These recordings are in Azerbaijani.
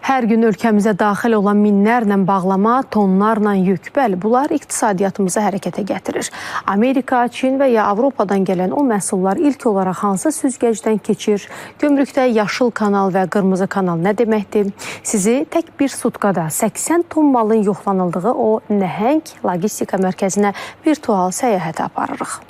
Hər gün ölkəmizə daxil olan minlərlə bağlama, tonlarla yük. Bəli, bunlar iqtisadiyyatımızı hərəkətə gətirir. Amerika, Çin və ya Avropadan gələn o məhsullar ilk olaraq hansı süzgəcdən keçir? Gömrükdə yaşıl kanal və qırmızı kanal nə deməkdir? Sizi tək bir sutkada 80 ton malın yoxlanıldığı o nəhəng logistika mərkəzinə virtual səyahətə aparırıq.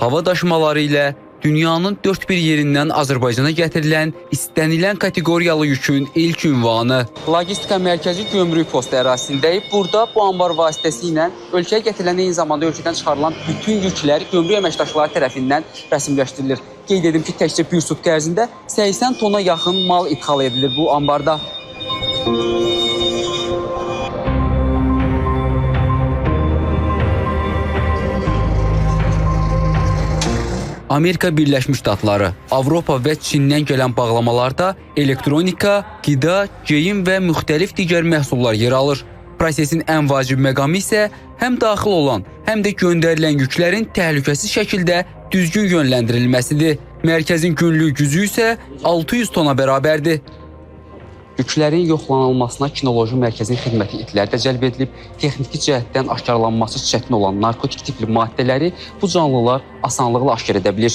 Hava daşımaları ilə dünyanın dörd bir yerindən Azərbaycana gətirilən istənilən kateqoriyalı yükün ilk ünvanı. Logistika mərkəzi gömrük postu ərazisindəyik. Burada bu anbar vasitəsilə ölkəyə gətirilən, eyni zamanda ölkədən çıxarılan bütün yüklər gömrük əməkdaşları tərəfindən rəsmiləşdirilir. Qeyd edim ki, təkcə bir sutka ərzində 80 tona yaxın mal idxal edilir bu anbarda. Amerika Birləşmiş Ştatları, Avropa və Çindən gələn bağlamalarda elektronika, qida, geyim və müxtəlif digər məhsullar yer alır. Prosesin ən vacib məqamı isə həm daxil olan, həm də göndərilən yüklərin təhlükəsiz şəkildə düzgün yönləndirilməsidir. Mərkəzin günlük gücü isə 600 tona bərabərdir. Yüklərin yoxlanılmasına kinoloji mərkəzin xidməti itləri də cəlb edilib. Texniki cəhətdən aşkarlanması çətin olan narkotik tipli maddələri bu canlılar asanlıqla aşkar edə bilir.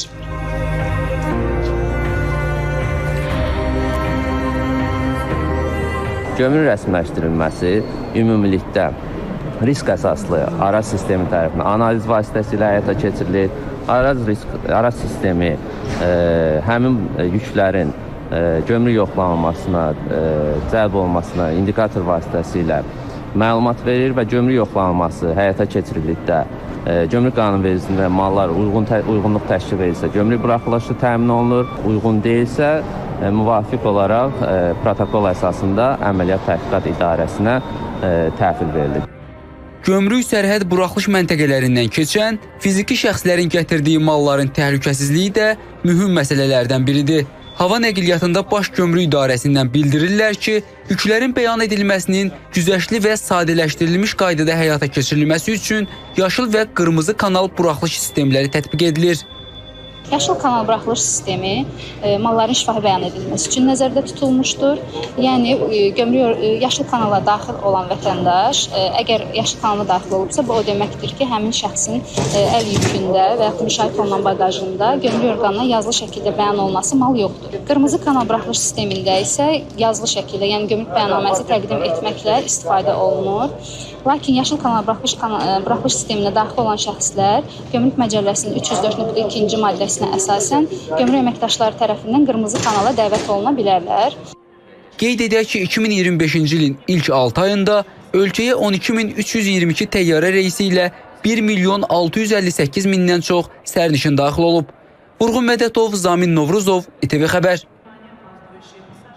Gömrük rəsmiləşdirilməsi ümumilikdə risk əsaslı Araz sistemi tərəfindən analiz vasitəsilə həyata keçirilir. Araz sistemi həmin yüklərin gömrük yoxlanılmasına, cəlb olmasına indikator vasitəsilə məlumat verir və gömrük yoxlanılması həyata keçirildikdə gömrük qanunvericiliyində mallar uyğunluq təşkil edirsə, gömrük buraxılışı təmin olunur, uyğun deyilsə, müvafiq olaraq protokol əsasında əməliyyat təhqiqat idarəsinə təhvil verilir. Gömrük sərhəd buraxılış məntəqələrindən keçən fiziki şəxslərin gətirdiyi malların təhlükəsizliyi də mühüm məsələlərdən biridir. Hava nəqliyyatında Baş Gömrük İdarəsindən bildirirlər ki, yüklərin bəyan edilməsinin güzəştli və sadələşdirilmiş qaydada həyata keçirilməsi üçün yaşıl və qırmızı kanal buraxılış sistemləri tətbiq edilir. Yaşıl kanal buraxılış sistemi malların şifahi bəyan edilməsi üçün nəzərdə tutulmuşdur. Yəni, yaşıl kanala daxil olan vətəndaş, əgər yaşıl kanala daxil olubsa, bu o deməkdir ki, həmin şəxsin əl yükündə və yaxud müşahidə olunan bagajında gömrük orqanına yazılı şəkildə bəyan olunması mal yoxdur. Qırmızı kanal buraxılış sistemində isə yazılı şəkildə, yəni gömrük bəyannaməsi təqdim etməklə istifadə olunur. Lakin yaşıl kanal buraxılış sisteminə daxil olan şəxslər Gömrük Məcəlləsinin 304.2-ci maddəsinə əsasən gömrük əməkdaşları tərəfindən qırmızı kanala dəvət oluna bilərlər. Qeyd edək ki, 2025-ci ilin ilk 6 ayında ölkəyə 12.322 təyyarə reysi ilə 1.658.000-dən çox sərnişin daxil olub. Vurğun Mədətov, Zamin Novruzov, İTV Xəbər.